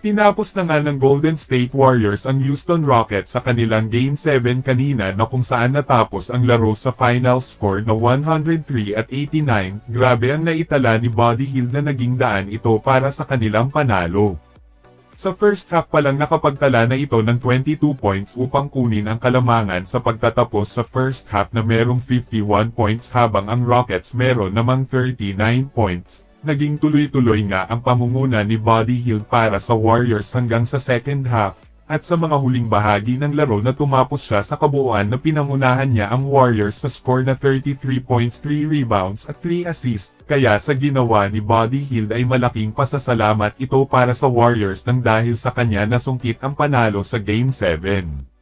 Tinapos na nga ng Golden State Warriors ang Houston Rockets sa kanilang Game 7 kanina na kung saan natapos ang laro sa final score na 103-89. Grabe ang naitala ni Buddy Hield na naging daan ito para sa kanilang panalo. Sa first half pa lang nakapagtala na ito ng 22 points upang kunin ang kalamangan sa pagtatapos sa first half na merong 51 points habang ang Rockets meron namang 39 points. Naging tuloy-tuloy nga ang pamumuna ni Buddy Hield para sa Warriors hanggang sa second half, at sa mga huling bahagi ng laro na tumapos siya sa kabuuan na pinangunahan niya ang Warriors sa score na 33 points, 3 rebounds at 3 assists, kaya sa ginawa ni Buddy Hield ay malaking pasasalamat ito para sa Warriors nang dahil sa kanya nasungkit ang panalo sa Game 7.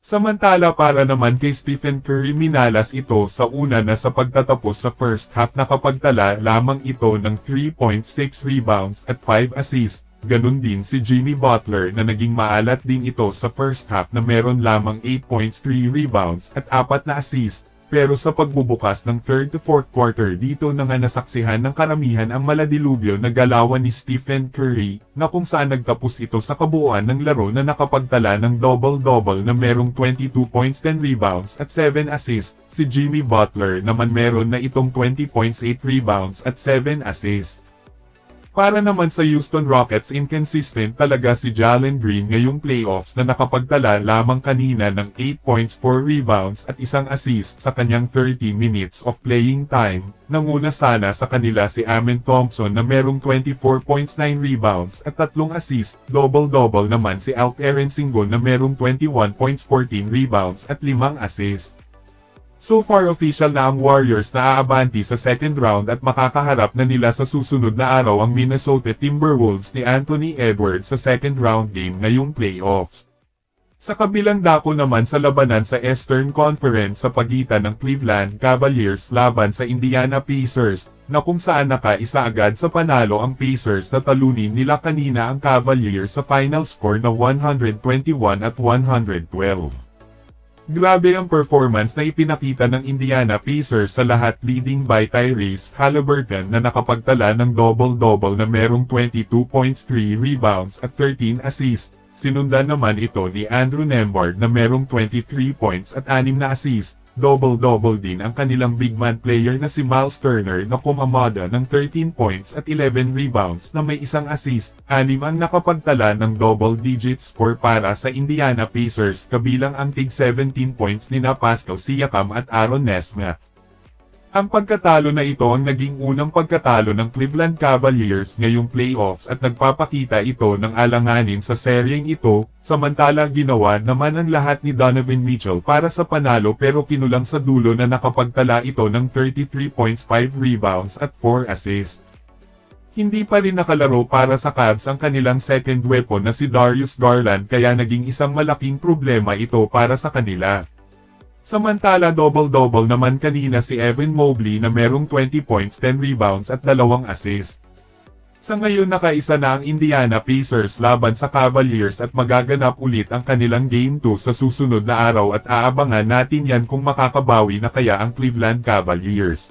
Samantala para naman kay Stephen Curry minalas ito sa una na sa pagtatapos sa first half nakapagtala lamang ito ng 3.6 rebounds at 5 assists. Ganun din si Jimmy Butler na naging maalat din ito sa first half na meron lamang 8.3 rebounds at 4 na assists. Pero sa pagbubukas ng third to fourth quarter dito na nga nasaksihan ng karamihan ang maladilubyo na galawan ni Stephen Curry, na kung saan nagtapos ito sa kabuuan ng laro na nakapagtala ng double-double na merong 22 points, 10 rebounds at 7 assists. Si Jimmy Butler naman meron na itong 20 points, 8 rebounds at 7 assists. Para naman sa Houston Rockets, inconsistent talaga si Jalen Green ngayong playoffs na nakapagtala lamang kanina ng 8 points, 4 rebounds at 1 assist sa kanyang 30 minutes of playing time. Nanguna sana sa kanila si Amen Thompson na merong 24 points, 9 rebounds at 3 assists. Double-double naman si Alperen Sengun na merong 21 points, 14 rebounds at 5 assists. So far official na ang Warriors na aabanti sa second round at makakaharap na nila sa susunod na araw ang Minnesota Timberwolves ni Anthony Edwards sa second round game ngayong playoffs. Sa kabilang dako naman sa labanan sa Eastern Conference sa pagitan ng Cleveland Cavaliers laban sa Indiana Pacers, na kung saan nakaisa agad sa panalo ang Pacers na talunin nila kanina ang Cavaliers sa final score na 121-112. Grabe ang performance na ipinakita ng Indiana Pacers sa lahat, leading by Tyrese Haliburton na nakapagtala ng double-double na merong 22 points, 3 rebounds at 13 assists. Sinundan naman ito ni Andrew Nembhard na merong 23 points at 6 na assists. Double-double din ang kanilang big man player na si Miles Turner na kumamada ng 13 points at 11 rebounds na may 1 assist. 6 ang nakapagtala ng double-digit score para sa Indiana Pacers kabilang ang tig 17 points nina Pascal Siakam at Aaron Nesmith. Ang pagkatalo na ito ang naging unang pagkatalo ng Cleveland Cavaliers ngayong playoffs at nagpapakita ito ng alanganin sa seryeng ito, samantala ginawa naman ang lahat ni Donovan Mitchell para sa panalo pero kinulang sa dulo na nakapagtala ito ng 33 points, 5 rebounds at 4 assists. Hindi pa rin nakalaro para sa Cavs ang kanilang second weapon na si Darius Garland kaya naging isang malaking problema ito para sa kanila. Samantala double-double naman kanina si Evan Mobley na merong 20 points, 10 rebounds at 2 assists. Sa ngayon nakaisa na ang Indiana Pacers laban sa Cavaliers at magaganap ulit ang kanilang Game 2 sa susunod na araw at aabangan natin yan kung makakabawi na kaya ang Cleveland Cavaliers.